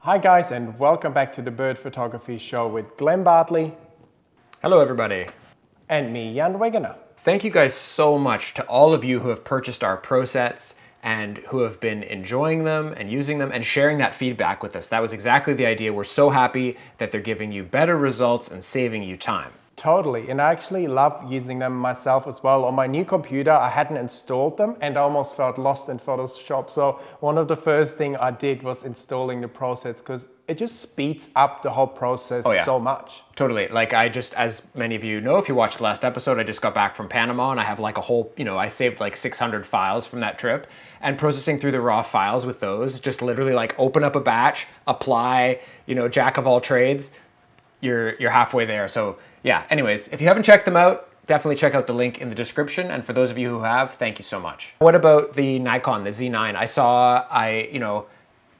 Hi guys, and welcome back to the Bird Photography Show with Glenn Bartley Hello everybody. and me, Jan Wegener. Thank you guys so much to all of you who have purchased our Pro sets and who have been enjoying them and using them and sharing that feedback with us. That was exactly the idea. We're so happy that they're giving you better results and saving you time. Totally, and I actually love using them myself as well. On my new computer, I hadn't installed them and I almost felt lost in Photoshop. So one of the first things I did was installing the Pro sets because it just speeds up the whole process so much. Totally. Like as many of you know, if you watched the last episode, I just got back from Panama and I have like a whole, I saved like 600 files from that trip, and processing through the raw files with those, just literally like open up a batch, apply, jack of all trades, you're halfway there. So yeah, anyways, if you haven't checked them out, definitely check out the link in the description. And for those of you who have, thank you so much. What about the Nikon, the Z9?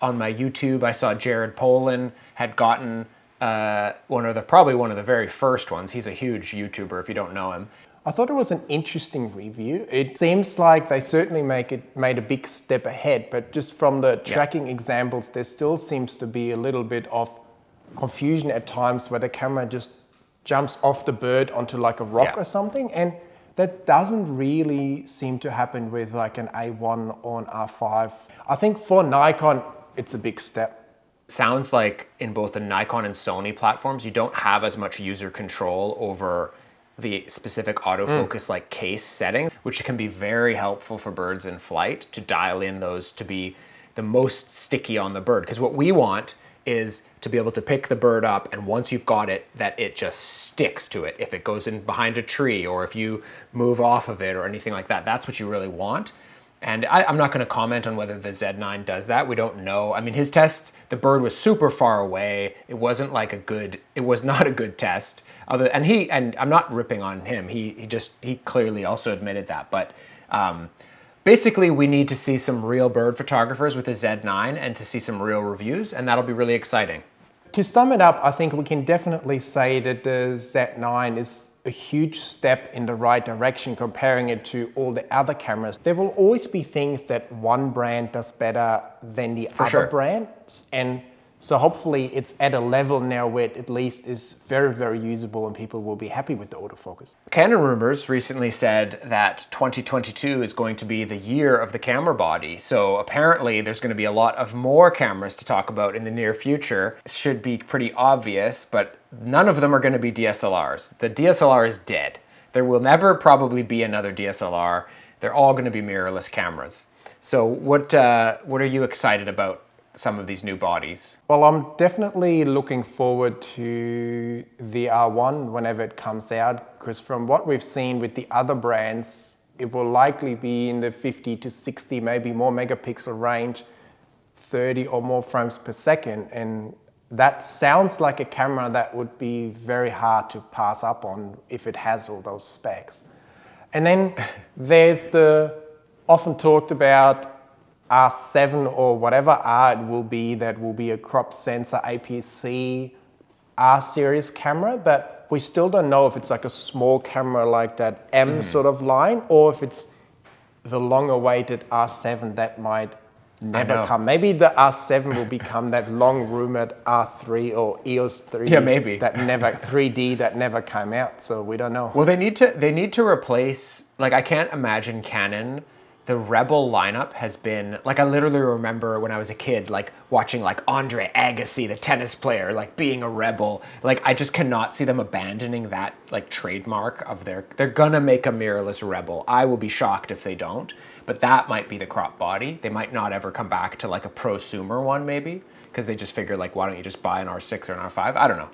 On my YouTube, I saw Jared Polin had gotten probably one of the very first ones. He's a huge YouTuber if you don't know him. I thought it was an interesting review. It seems like they certainly made a big step ahead, but just from the tracking examples, there still seems to be a little bit of confusion at times where the camera just jumps off the bird onto like a rock or something, and that doesn't really seem to happen with like an A1 or an R5. I think for Nikon, it's a big step. Sounds like in both the Nikon and Sony platforms, you don't have as much user control over the specific autofocus like case setting, which can be very helpful for birds in flight to dial in those to be the most sticky on the bird. Because what we want is to be able to pick the bird up, and once you've got it, that it just sticks to it. If it goes in behind a tree or if you move off of it or anything like that, that's what you really want. And I'm not going to comment on whether the Z9 does that. We don't know. I mean, his tests, the bird was super far away. It was not a good test. And I'm not ripping on him. He clearly also admitted that. But basically, we need to see some real bird photographers with the Z9 and to see some real reviews, and that'll be really exciting. To sum it up, I think we can definitely say that the Z9 is a huge step in the right direction comparing it to all the other cameras. There will always be things that one brand does better than the other brands, and so hopefully it's at a level now where it at least is very, very usable and people will be happy with the autofocus. Canon Rumors recently said that 2022 is going to be the year of the camera body. So apparently there's going to be a lot of more cameras to talk about in the near future. It should be pretty obvious, but none of them are going to be DSLRs. The DSLR is dead. There will never probably be another DSLR. They're all going to be mirrorless cameras. So what are you excited about some of these new bodies? Well, I'm definitely looking forward to the R1 whenever it comes out, because from what we've seen with the other brands, it will likely be in the 50 to 60, maybe more megapixel range, 30 or more frames per second. And that sounds like a camera that would be very hard to pass up on if it has all those specs. And then there's the often talked about R7 or whatever R it will be, that will be a crop sensor APS-C R series camera, but we still don't know if it's like a small camera like that M sort of line, or if it's the long awaited R7 that might never come. Maybe the R7 will become that long rumored R3 or EOS 3. Yeah, maybe. That never 3D that never came out, so we don't know. Well, they need to replace, like, I can't imagine Canon. The Rebel lineup has been, like, I literally remember when I was a kid, like, watching, like, Andre Agassi, the tennis player, like, being a Rebel. Like, I just cannot see them abandoning that, like, trademark of they're gonna make a mirrorless Rebel. I will be shocked if they don't, but that might be the crop body. They might not ever come back to, like, a prosumer one, maybe, because they just figure, like, why don't you just buy an R6 or an R5? I don't know.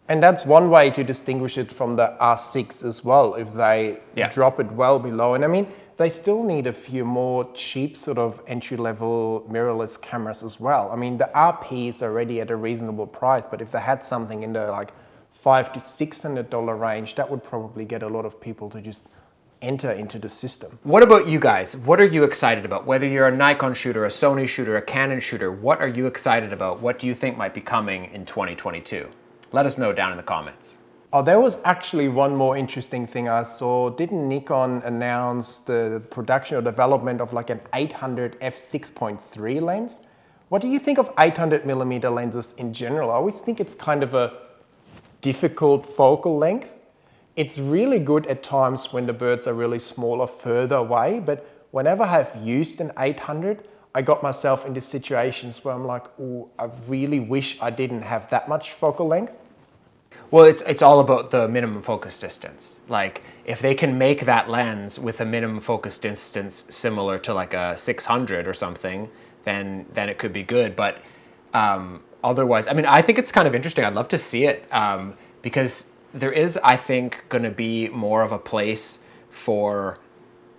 And that's one way to distinguish it from the R6 as well, if they drop it well below. And I mean, they still need a few more cheap sort of entry-level mirrorless cameras as well. I mean, the RP is already at a reasonable price, but if they had something in the like $500 to $600 range, that would probably get a lot of people to just enter into the system. What about you guys? What are you excited about? Whether you're a Nikon shooter, a Sony shooter, a Canon shooter, what are you excited about? What do you think might be coming in 2022? Let us know down in the comments. Oh, there was actually one more interesting thing I saw. Didn't Nikon announce the production or development of like an 800 f6.3 lens, What do you think of 800mm lenses in general? I always think it's kind of a difficult focal length. It's really good at times when the birds are really small or further away, but whenever I've used an 800, I got myself into situations where I'm like, oh, I really wish I didn't have that much focal length. Well, it's all about the minimum focus distance. Like if they can make that lens with a minimum focus distance similar to like a 600 or something, then it could be good. But otherwise, I mean, I think it's kind of interesting. I'd love to see it because there is, I think, going to be more of a place for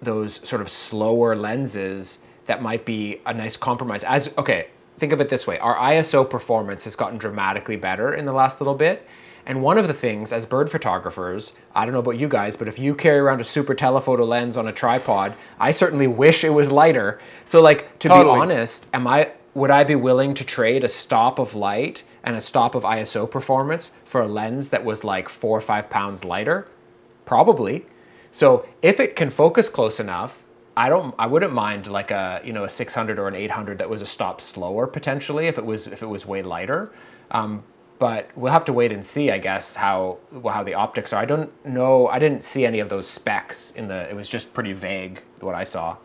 those sort of slower lenses that might be a nice compromise. Okay, think of it this way. Our ISO performance has gotten dramatically better in the last little bit. And one of the things as bird photographers, I don't know about you guys, but if you carry around a super telephoto lens on a tripod, I certainly wish it was lighter. So like, to be honest, would I be willing to trade a stop of light and a stop of ISO performance for a lens that was like 4 or 5 pounds lighter? Probably. So if it can focus close enough, I wouldn't mind like a 600 or an 800 that was a stop slower potentially if it was way lighter. But we'll have to wait and see, I guess, how the optics are. I don't know. I didn't see any of those specs it was just pretty vague what I saw.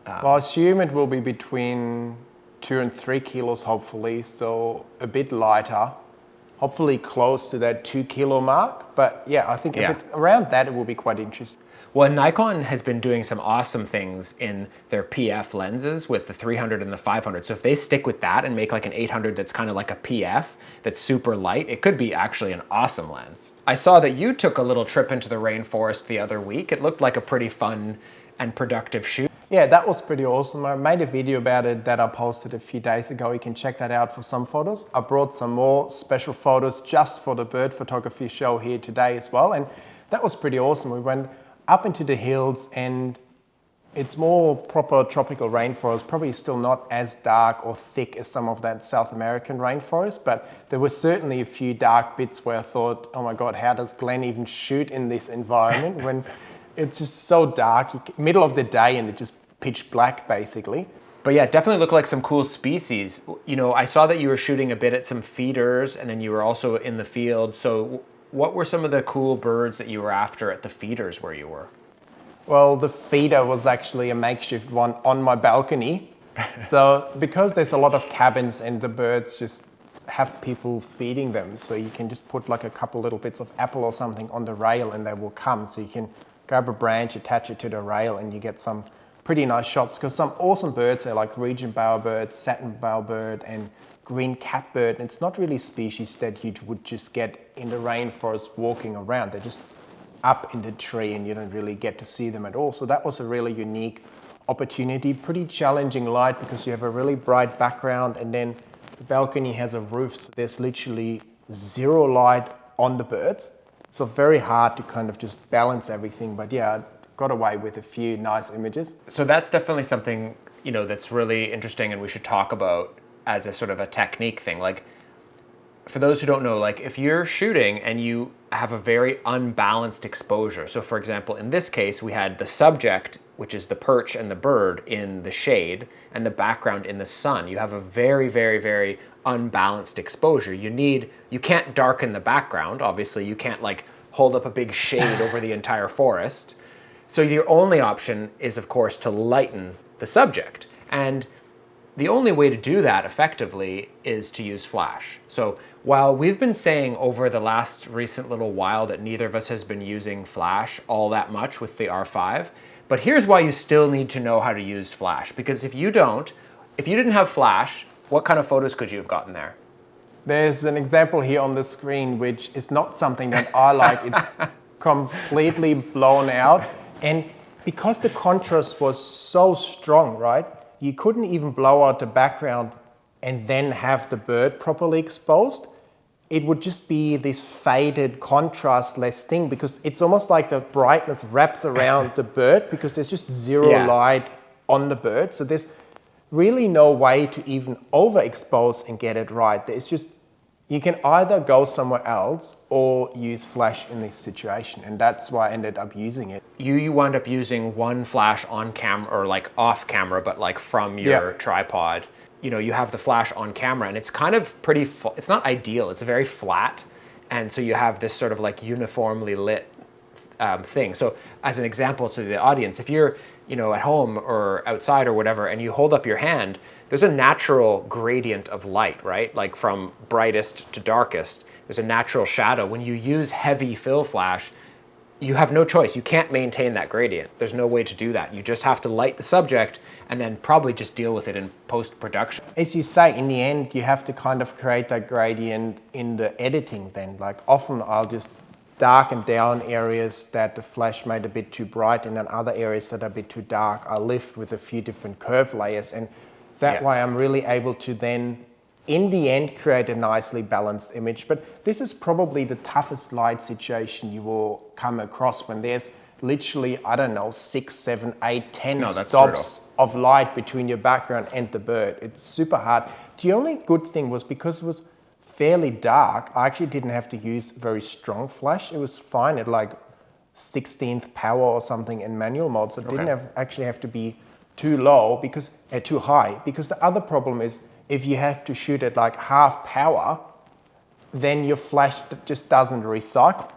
Well, I assume it will be between 2 and 3 kilos, hopefully, so a bit lighter, hopefully close to that 2 kilo mark. But yeah, I think if it's around that, it will be quite interesting. Well, Nikon has been doing some awesome things in their PF lenses with the 300 and the 500. So if they stick with that and make like an 800 that's kind of like a PF that's super light, it could be actually an awesome lens. I saw that you took a little trip into the rainforest the other week. It looked like a pretty fun and productive shoot. Yeah, that was pretty awesome. I made a video about it that I posted a few days ago. You can check that out for some photos. I brought some more special photos just for the bird photography show here today as well. And that was pretty awesome. We went up into the hills and it's more proper tropical rainforest, probably still not as dark or thick as some of that South American rainforest, but there were certainly a few dark bits where I thought, oh my God, how does Glenn even shoot in this environment when it's just so dark, middle of the day and it's just pitch black basically. But yeah, it definitely looked like some cool species. You know, I saw that you were shooting a bit at some feeders and then you were also in the field. So what were some of the cool birds that you were after at the feeders where you were? Well, the feeder was actually a makeshift one on my balcony. So because there's a lot of cabins and the birds just have people feeding them, so you can just put like a couple little bits of apple or something on the rail and they will come. So you can grab a branch, attach it to the rail and you get some pretty nice shots because some awesome birds are like Regent bowerbird, satin bowerbird and green catbird. And it's not really species that you would just get in the rainforest walking around. They're just up in the tree and you don't really get to see them at all. So that was a really unique opportunity, pretty challenging light because you have a really bright background and then the balcony has a roof. So there's literally zero light on the birds. So very hard to kind of just balance everything. But yeah, I got away with a few nice images. So that's definitely something, you know, that's really interesting and we should talk about as a sort of a technique thing. Like for those who don't know, like if you're shooting and you have a very unbalanced exposure. So for example, in this case, we had the subject, which is the perch and the bird in the shade and the background in the sun. You have a very, very, very unbalanced exposure. You can't darken the background. Obviously, you can't like hold up a big shade over the entire forest. So your only option is, of course, to lighten the subject. And the only way to do that effectively is to use flash. So while we've been saying over the last recent little while that neither of us has been using flash all that much with the R5, but here's why you still need to know how to use flash. Because if you didn't have flash, what kind of photos could you have gotten there? There's an example here on the screen, which is not something that I like. It's completely blown out. And because the contrast was so strong, right? You couldn't even blow out the background and then have the bird properly exposed. It would just be this faded contrastless thing because it's almost like the brightness wraps around the bird because there's just zero light on the bird. So there's really no way to even overexpose and get it right. There's just, you can either go somewhere else or use flash in this situation. And that's why I ended up using it. You wound up using one flash on camera or like off camera, but like from your tripod. you have the flash on camera, and it's kind of pretty, it's not ideal, it's very flat. And so you have this sort of like uniformly lit thing. So as an example to the audience, if you're at home or outside or whatever, and you hold up your hand, there's a natural gradient of light, right? Like from brightest to darkest, there's a natural shadow. When you use heavy fill flash, you have no choice. You can't maintain that gradient. There's no way to do that. You just have to light the subject and then probably just deal with it in post-production. As you say, in the end, you have to kind of create that gradient in the editing then. Like often I'll just darken down areas that the flash made a bit too bright, and then other areas that are a bit too dark I lift with a few different curve layers, and that way I'm really able to then in the end create a nicely balanced image. But this is probably the toughest light situation you will come across, when there's literally, I don't know, 6, 7, 8, 10 stops of light between your background and the bird. It's super hard. The only good thing was, because it was fairly dark, I actually didn't have to use very strong flash. It was fine at like 16th power or something in manual mode, so it didn't actually have to be too low, because too high. Because the other problem is, if you have to shoot at like half power, then your flash just doesn't recycle.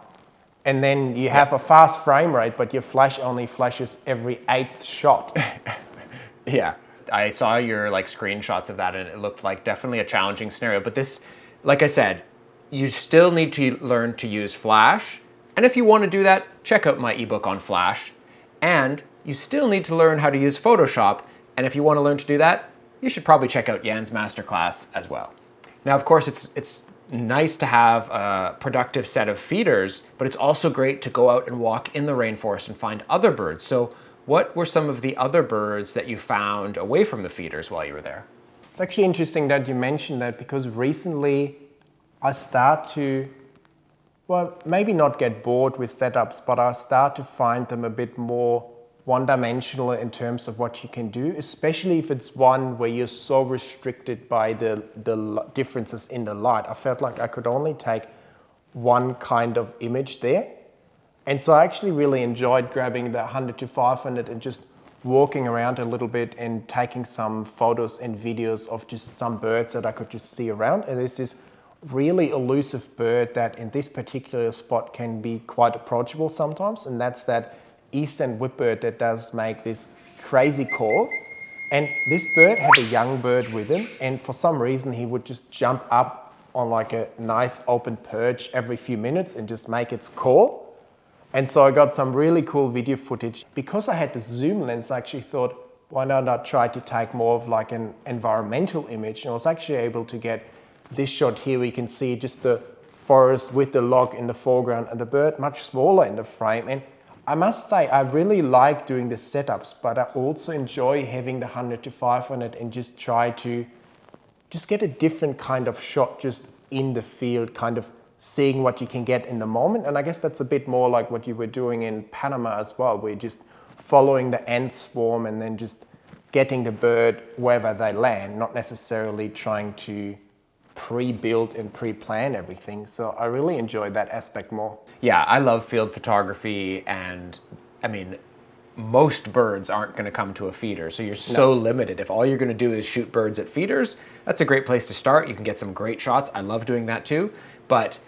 And then you have a fast frame rate, but your flash only flashes every 8th shot. Yeah, I saw your like screenshots of that, and it looked like definitely a challenging scenario. But this, like I said, you still need to learn to use flash. And if you want to do that, check out my ebook on flash. And you still need to learn how to use Photoshop. And if you want to learn to do that, you should probably check out Jan's masterclass as well. Now, of course, it's nice to have a productive set of feeders, but it's also great to go out and walk in the rainforest and find other birds. So what were some of the other birds that you found away from the feeders while you were there? It's actually interesting that you mentioned that, because recently I start to, well, maybe not get bored with setups, but I start to find them a bit more one-dimensional in terms of what you can do, especially if it's one where you're so restricted by the differences in the light. I felt like I could only take one kind of image there. And so I actually really enjoyed grabbing the 100 to 500 and just walking around a little bit and taking some photos and videos of just some birds that I could just see around. And there's this really elusive bird that in this particular spot can be quite approachable sometimes, and that's that eastern whipbird that does make this crazy call. And this bird had a young bird with him, and for some reason he would just jump up on like a nice open perch every few minutes and just make its call. And so I got some really cool video footage. Because I had the zoom lens, I actually thought, why not I try to take more of like an environmental image? And I was actually able to get this shot here. We can see just the forest with the log in the foreground and the bird much smaller in the frame. And I must say, I really like doing the setups, but I also enjoy having the 100 to 500 and just try to just get a different kind of shot just in the field, kind of seeing what you can get in the moment. And I guess that's a bit more like what you were doing in Panama as well, where you're just following the ant swarm and then just getting the bird wherever they land, not necessarily trying to pre-build and pre-plan everything. So I really enjoyed that aspect more. Yeah, I love field photography, and I mean, most birds aren't going to come to a feeder, so you're so limited. If all you're going to do is shoot birds at feeders, that's a great place to start. You can get some great shots. I love doing that too, but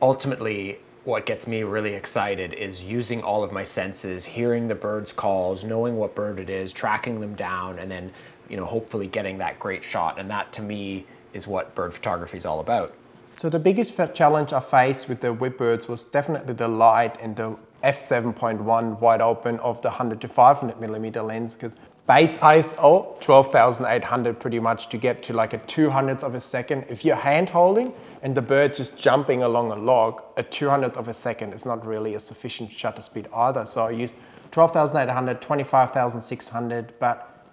ultimately what gets me really excited is using all of my senses, hearing the birds' calls, knowing what bird it is, tracking them down, and then hopefully getting that great shot. And that to me is what bird photography is all about. So the biggest challenge I faced with the whipbirds was definitely the light and the f7.1 wide open of the 100 to 500 millimeter lens, because base ISO 12,800 pretty much to get to like a 200th of a second. If you're hand holding and the bird's just jumping along a log, a 200th of a second is not really a sufficient shutter speed either. So I used 12,800, 25,600, but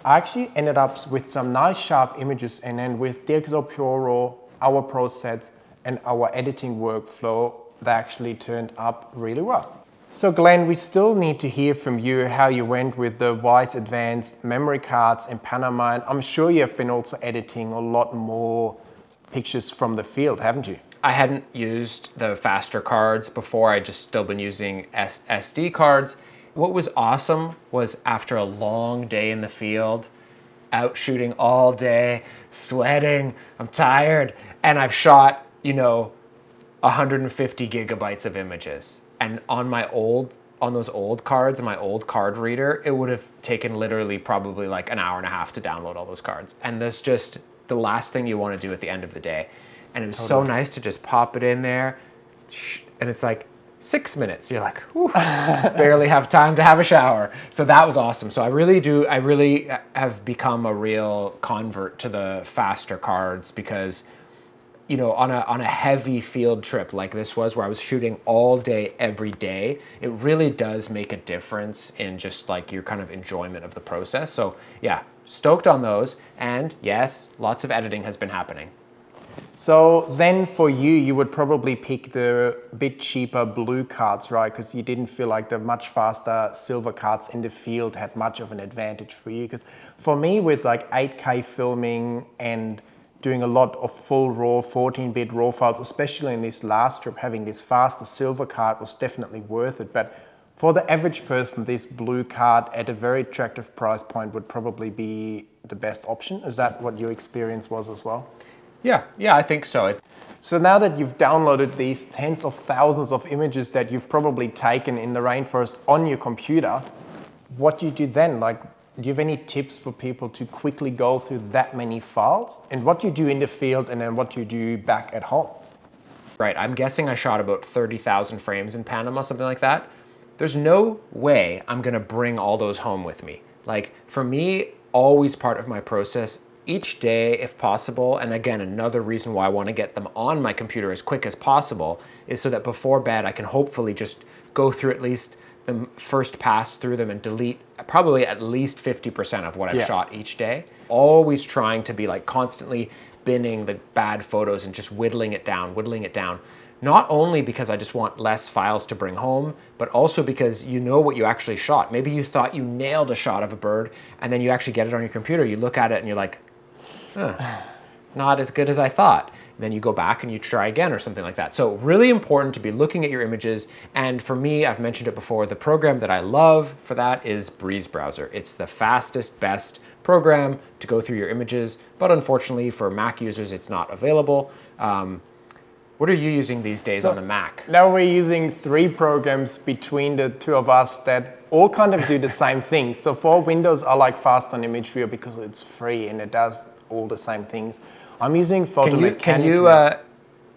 I actually ended up with some nice sharp images, and then with DxO Pure Raw, our process and our editing workflow, they actually turned up really well. So Glenn, we still need to hear from you how you went with the Wise Advanced memory cards in Panama. And I'm sure you have been also editing a lot more pictures from the field, haven't you? I hadn't used the faster cards before. I just still been using SD cards. What was awesome was after a long day in the field, out shooting all day, sweating, I'm tired, and I've shot, 150 gigabytes of images. And on those old cards, and my old card reader, it would have taken literally probably like an hour and a half to download all those cards. And that's just the last thing you want to do at the end of the day. And it was so nice to just pop it in there, and it's like 6 minutes. You're like, whew, barely have time to have a shower. So that was awesome. So I really have become a real convert to the faster cards because, on a heavy field trip like this was, where I was shooting all day, every day, it really does make a difference in just like your kind of enjoyment of the process. So yeah, stoked on those. And yes, lots of editing has been happening. So then for you would probably pick the bit cheaper blue cards, right? Because you didn't feel like the much faster silver cards in the field had much of an advantage for you. Because for me, with like 8K filming and doing a lot of full RAW, 14-bit RAW files, especially in this last trip, having this faster silver card was definitely worth it. But for the average person, this blue card at a very attractive price point would probably be the best option. Is that what your experience was as well? Yeah, I think so. So now that you've downloaded these tens of thousands of images that you've probably taken in the rainforest on your computer, what do you do then? Like, do you have any tips for people to quickly go through that many files? And what you do in the field and then what you do back at home? Right, I'm guessing I shot about 30,000 frames in Panama, something like that. There's no way I'm gonna bring all those home with me. Like, for me, always part of my process each day if possible, and again, another reason why I want to get them on my computer as quick as possible is so that before bed I can hopefully just go through at least the first pass through them and delete probably at least 50% of what I've shot each day. Always trying to be like constantly binning the bad photos and just whittling it down. Not only because I just want less files to bring home, but also because you know what you actually shot. Maybe you thought you nailed a shot of a bird and then you actually get it on your computer, you look at it and you're like, not as good as I thought. And then you go back and you try again or something like that. So really important to be looking at your images. And for me, I've mentioned it before, the program that I love for that is Breeze Browser. It's the fastest, best program to go through your images, but unfortunately for Mac users, it's not available. What are you using these days on the Mac? Now we're using 3 programs between the two of us that all kind of do the same thing. So for Windows, I like Fast on Image Viewer because it's free and it does all the same things. I'm using Photo Mechanic.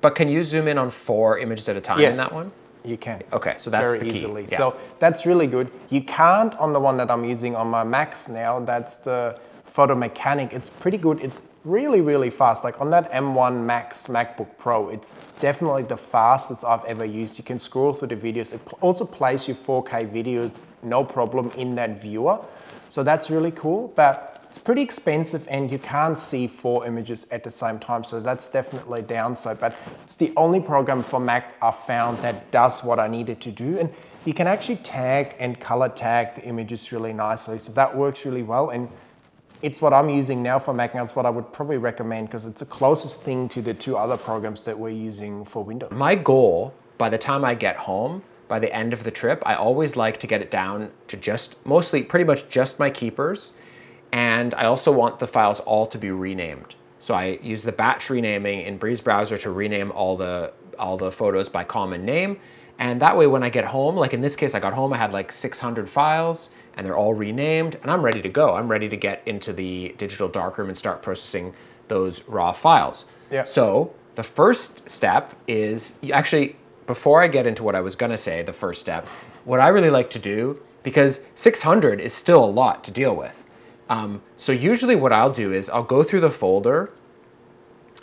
But can you zoom in on 4 images at a time in that one? You can. Okay, so that's very the key. Easily. Yeah. So that's really good. You can't on the one that I'm using on my Macs now. That's the Photo Mechanic. It's pretty good. It's really, really fast. Like on that M1 Max MacBook Pro, it's definitely the fastest I've ever used. You can scroll through the videos. It also plays your 4K videos, no problem, in that viewer. So that's really cool. But it's pretty expensive and you can't see 4 images at the same time, so that's definitely a downside. But it's the only program for Mac I've found that does what I needed to do. And you can actually tag and color tag the images really nicely, so that works really well. And it's what I'm using now for Mac, and it's what I would probably recommend because it's the closest thing to the 2 other programs that we're using for Windows. My goal, by the time I get home, by the end of the trip, I always like to get it down to pretty much just my keepers. And I also want the files all to be renamed. So I use the batch renaming in Breeze Browser to rename all the photos by common name. And that way when I get home, like in this case, I got home, I had like 600 files and they're all renamed and I'm ready to go. I'm ready to get into the digital darkroom and start processing those raw files. Yeah. So the first step is, actually, before I get into what I was gonna say, the first step, what I really like to do, because 600 is still a lot to deal with. So usually what I'll do is I'll go through the folder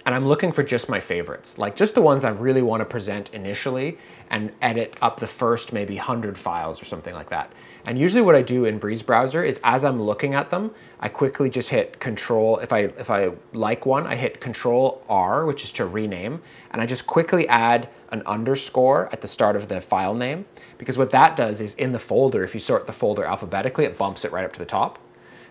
and I'm looking for just my favorites, like just the ones I really want to present initially and edit up the first maybe 100 files or something like that. And usually what I do in Breeze Browser is as I'm looking at them, I quickly just hit Control, if I like one, I hit Control R, which is to rename, and I just quickly add an underscore at the start of the file name, because what that does is in the folder, if you sort the folder alphabetically, it bumps it right up to the top.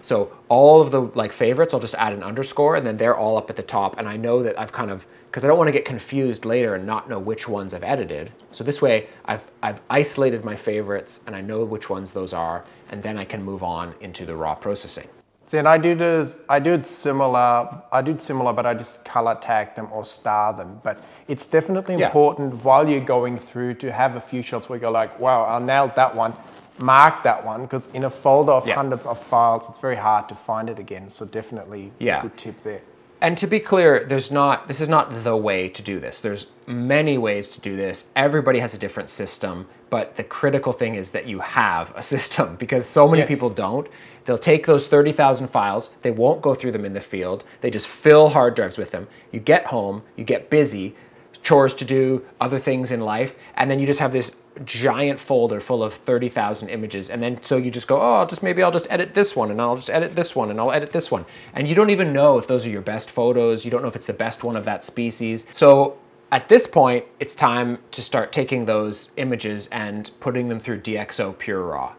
So all of the favorites, I'll just add an underscore and then they're all up at the top. And I know that I've because I don't want to get confused later and not know which ones I've edited. So this way I've isolated my favorites and I know which ones those are, and then I can move on into the raw processing. See, and I do it similar, but I just color tag them or star them. But it's definitely important while you're going through to have a few shots where you're like, wow, I nailed that one, mark that one, because in a folder of hundreds of files, it's very hard to find it again. So definitely a good tip there. And to be clear, this is not the way to do this. There's many ways to do this. Everybody has a different system, but the critical thing is that you have a system, because so many people don't. They'll take those 30,000 files, they won't go through them in the field, they just fill hard drives with them. You get home, you get busy, chores to do, other things in life, and then you just have this giant folder full of 30,000 images, and then so you just go, oh, maybe I'll just edit this one, and I'll just edit this one, and I'll edit this one, and you don't even know if those are your best photos. You don't know if it's the best one of that species. So at this point, it's time to start taking those images and putting them through DxO Pure Raw.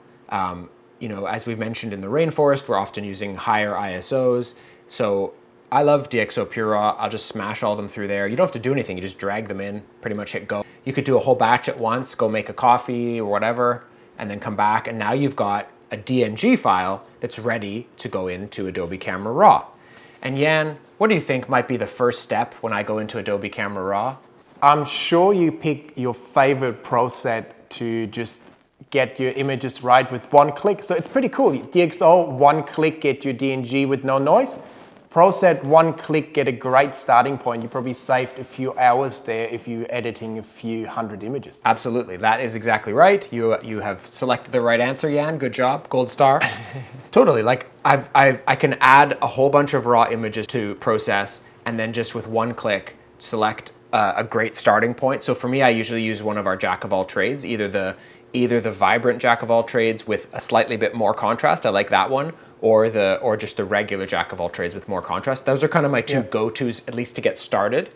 You know, as we've mentioned in the rainforest, we're often using higher ISOs. So I love DxO Pure Raw. I'll just smash all of them through there. You don't have to do anything. You just drag them in, pretty much hit go. You could do a whole batch at once, go make a coffee or whatever, and then come back. And now you've got a DNG file that's ready to go into Adobe Camera Raw. And Jan, what do you think might be the first step when I go into Adobe Camera Raw? I'm sure you pick your favorite pro set to just get your images right with one click. So it's pretty cool. DxO, one click, get your DNG with no noise. ProSet, one click, get a great starting point. You probably saved a few hours there if you're editing a few hundred images. Absolutely, that is exactly right. You have selected the right answer, Jan. Good job, gold star. Totally, like I can add a whole bunch of raw images to process, and then just with one click, select a great starting point. So for me, I usually use one of our jack of all trades, either the vibrant jack of all trades with a slightly bit more contrast. I like that one. Or just the regular jack of all trades with more contrast. Those are kind of my two go-tos, at least to get started.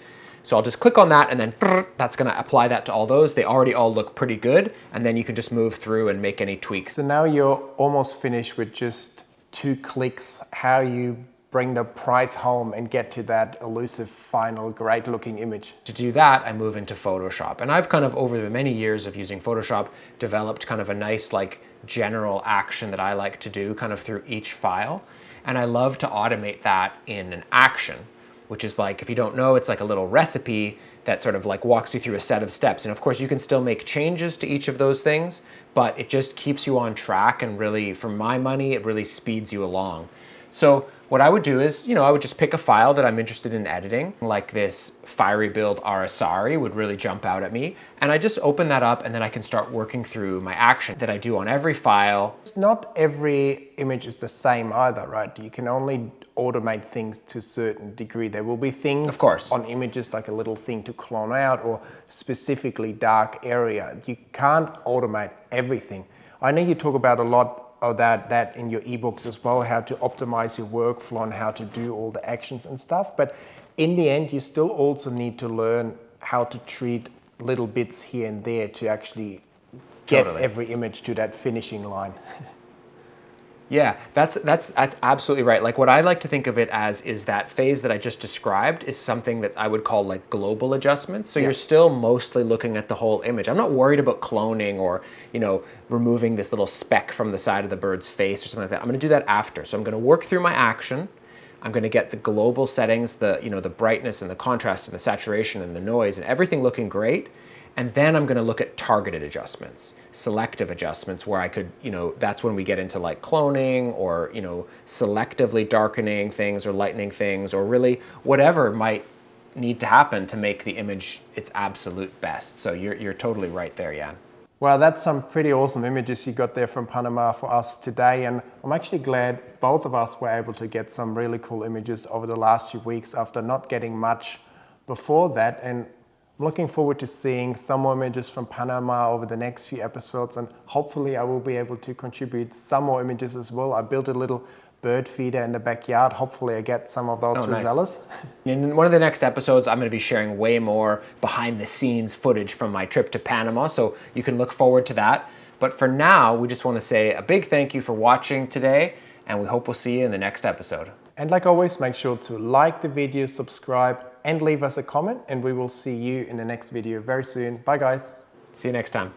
So I'll just click on that, and then that's going to apply that to all those. They already all look pretty good, and then you can just move through and make any tweaks. So now you're almost finished with just 2 clicks, how you bring the price home and get to that elusive final great looking image. To do that, I move into Photoshop. And I've kind of, over the many years of using Photoshop, developed kind of a nice like general action that I like to do kind of through each file. And I love to automate that in an action, which is like, if you don't know, it's like a little recipe that sort of like walks you through a set of steps. And of course you can still make changes to each of those things, but it just keeps you on track, and really, for my money, it really speeds you along. So what I would do is, I would just pick a file that I'm interested in editing, like this fiery build Arasari would really jump out at me. And I just open that up, and then I can start working through my action that I do on every file. Not every image is the same either, right? You can only automate things to a certain degree. There will be things, of course, on images like a little thing to clone out, or specifically dark area. You can't automate everything. I know you talk about a lot of that in your ebooks as well, how to optimize your workflow and how to do all the actions and stuff. But in the end, you still also need to learn how to treat little bits here and there to actually get every image to that finishing line. Yeah, that's absolutely right. Like, what I like to think of it as is that phase that I just described is something that I would call like global adjustments. So you're still mostly looking at the whole image. I'm not worried about cloning or, removing this little speck from the side of the bird's face or something like that. I'm going to do that after. So I'm going to work through my action. I'm going to get the global settings, the brightness and the contrast and the saturation and the noise and everything looking great. And then I'm going to look at targeted adjustments, selective adjustments, where I could, that's when we get into like cloning or, selectively darkening things or lightening things, or really whatever might need to happen to make the image its absolute best. So you're totally right there, Jan. Well, that's some pretty awesome images you got there from Panama for us today. And I'm actually glad both of us were able to get some really cool images over the last few weeks after not getting much before that. And I'm looking forward to seeing some more images from Panama over the next few episodes, and hopefully I will be able to contribute some more images as well. I built a little bird feeder in the backyard. Hopefully I get some of those results. In one of the next episodes, I'm going to be sharing way more behind the scenes footage from my trip to Panama, so you can look forward to that. But for now, we just want to say a big thank you for watching today, and we hope we'll see you in the next episode. And like always, make sure to like the video, subscribe, and leave us a comment, and we will see you in the next video very soon. Bye guys. See you next time.